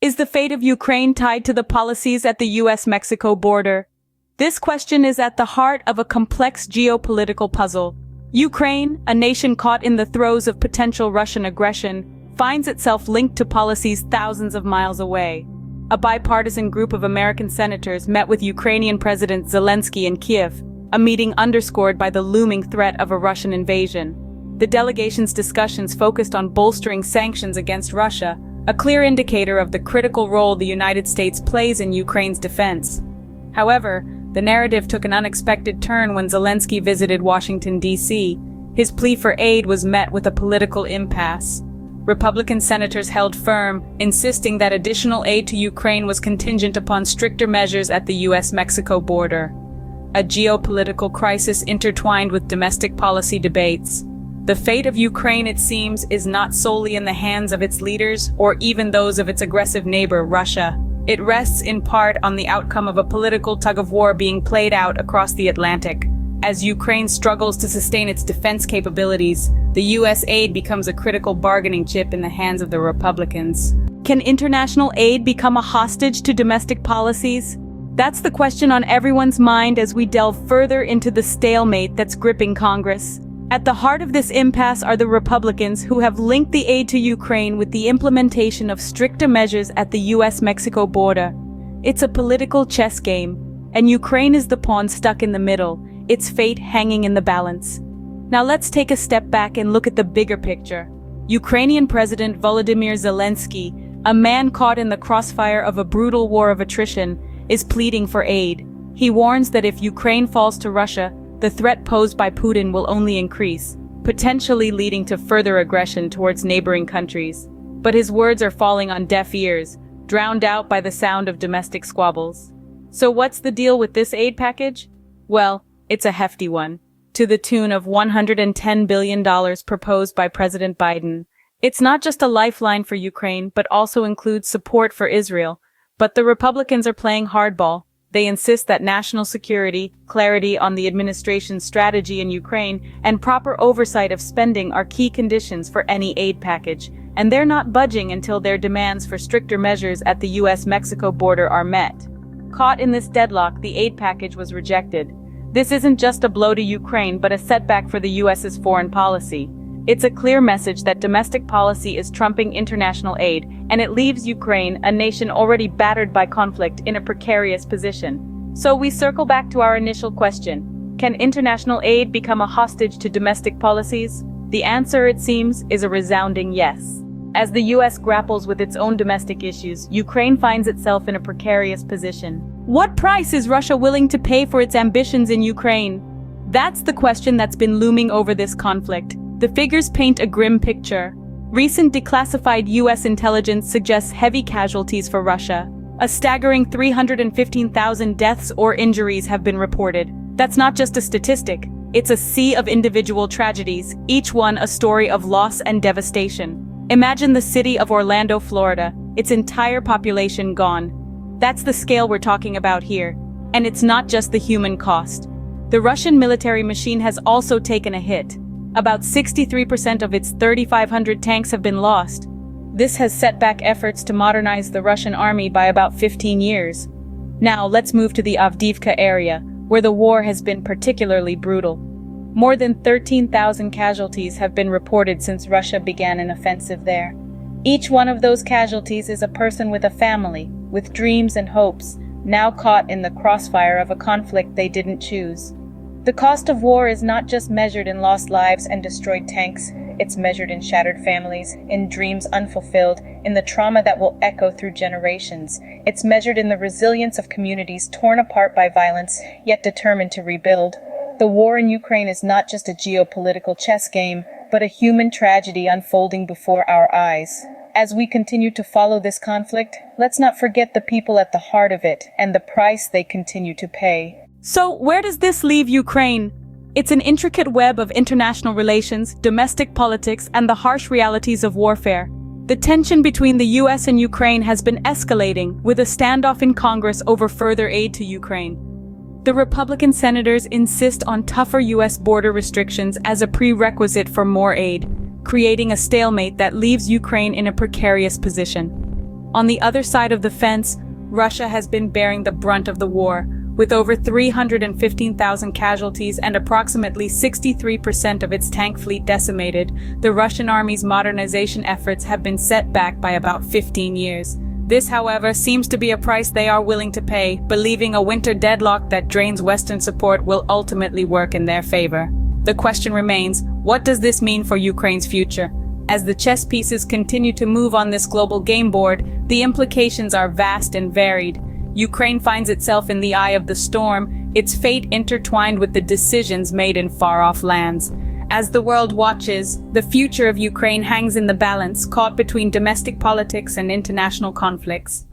Is the fate of Ukraine tied to the policies at the US-Mexico border? This question is at the heart of a complex geopolitical puzzle. Ukraine, a nation caught in the throes of potential Russian aggression, finds itself linked to policies thousands of miles away. A bipartisan group of American senators met with Ukrainian President Zelensky in Kiev, a meeting underscored by the looming threat of a Russian invasion. The delegation's discussions focused on bolstering sanctions against Russia, a clear indicator of the critical role the United States plays in Ukraine's defense. However, the narrative took an unexpected turn when Zelensky visited Washington, D.C. His plea for aid was met with a political impasse. Republican senators held firm, insisting that additional aid to Ukraine was contingent upon stricter measures at the US-Mexico border. A geopolitical crisis intertwined with domestic policy debates. The fate of Ukraine, it seems, is not solely in the hands of its leaders or even those of its aggressive neighbor, Russia. It rests in part on the outcome of a political tug-of-war being played out across the Atlantic. As Ukraine struggles to sustain its defense capabilities, the U.S. aid becomes a critical bargaining chip in the hands of the Republicans. Can international aid become a hostage to domestic policies? That's the question on everyone's mind as we delve further into the stalemate that's gripping Congress. At the heart of this impasse are the Republicans who have linked the aid to Ukraine with the implementation of stricter measures at the US-Mexico border. It's a political chess game, and Ukraine is the pawn stuck in the middle, its fate hanging in the balance. Now let's take a step back and look at the bigger picture. Ukrainian President Volodymyr Zelensky, a man caught in the crossfire of a brutal war of attrition, is pleading for aid. He warns that if Ukraine falls to Russia, the threat posed by Putin will only increase, potentially leading to further aggression towards neighboring countries. But his words are falling on deaf ears, drowned out by the sound of domestic squabbles. So what's the deal with this aid package? Well, it's a hefty one, to the tune of $110 billion proposed by President Biden. It's not just a lifeline for Ukraine, but also includes support for Israel. But the Republicans are playing hardball. They insist that national security, clarity on the administration's strategy in Ukraine, and proper oversight of spending are key conditions for any aid package, and they're not budging until their demands for stricter measures at the US-Mexico border are met. Caught in this deadlock, the aid package was rejected. This isn't just a blow to Ukraine, but a setback for the US's foreign policy. It's a clear message that domestic policy is trumping international aid, and it leaves Ukraine, a nation already battered by conflict, in a precarious position. So we circle back to our initial question. Can international aid become a hostage to domestic policies? The answer, it seems, is a resounding yes. As the US grapples with its own domestic issues, Ukraine finds itself in a precarious position. What price is Russia willing to pay for its ambitions in Ukraine? That's the question that's been looming over this conflict. The figures paint a grim picture. Recent declassified US intelligence suggests heavy casualties for Russia. A staggering 315,000 deaths or injuries have been reported. That's not just a statistic. It's a sea of individual tragedies, each one a story of loss and devastation. Imagine the city of Orlando, Florida, its entire population gone. That's the scale we're talking about here. And it's not just the human cost. The Russian military machine has also taken a hit. About 63% of its 3,500 tanks have been lost. This has set back efforts to modernize the Russian army by about 15 years. Now let's move to the Avdiivka area, where the war has been particularly brutal. More than 13,000 casualties have been reported since Russia began an offensive there. Each one of those casualties is a person with a family, with dreams and hopes, now caught in the crossfire of a conflict they didn't choose. The cost of war is not just measured in lost lives and destroyed tanks, it's measured in shattered families, in dreams unfulfilled, in the trauma that will echo through generations. It's measured in the resilience of communities torn apart by violence, yet determined to rebuild. The war in Ukraine is not just a geopolitical chess game, but a human tragedy unfolding before our eyes. As we continue to follow this conflict, let's not forget the people at the heart of it and the price they continue to pay. So, where does this leave Ukraine? It's an intricate web of international relations, domestic politics, and the harsh realities of warfare. The tension between the US and Ukraine has been escalating, with a standoff in Congress over further aid to Ukraine. The Republican senators insist on tougher US border restrictions as a prerequisite for more aid, creating a stalemate that leaves Ukraine in a precarious position. On the other side of the fence, Russia has been bearing the brunt of the war, with over 315,000 casualties and approximately 63% of its tank fleet decimated. The Russian army's modernization efforts have been set back by about 15 years. This, however, seems to be a price they are willing to pay, believing a winter deadlock that drains Western support will ultimately work in their favor. The question remains, what does this mean for Ukraine's future? As the chess pieces continue to move on this global game board, the implications are vast and varied. Ukraine finds itself in the eye of the storm, its fate intertwined with the decisions made in far-off lands. As the world watches, the future of Ukraine hangs in the balance, caught between domestic politics and international conflicts.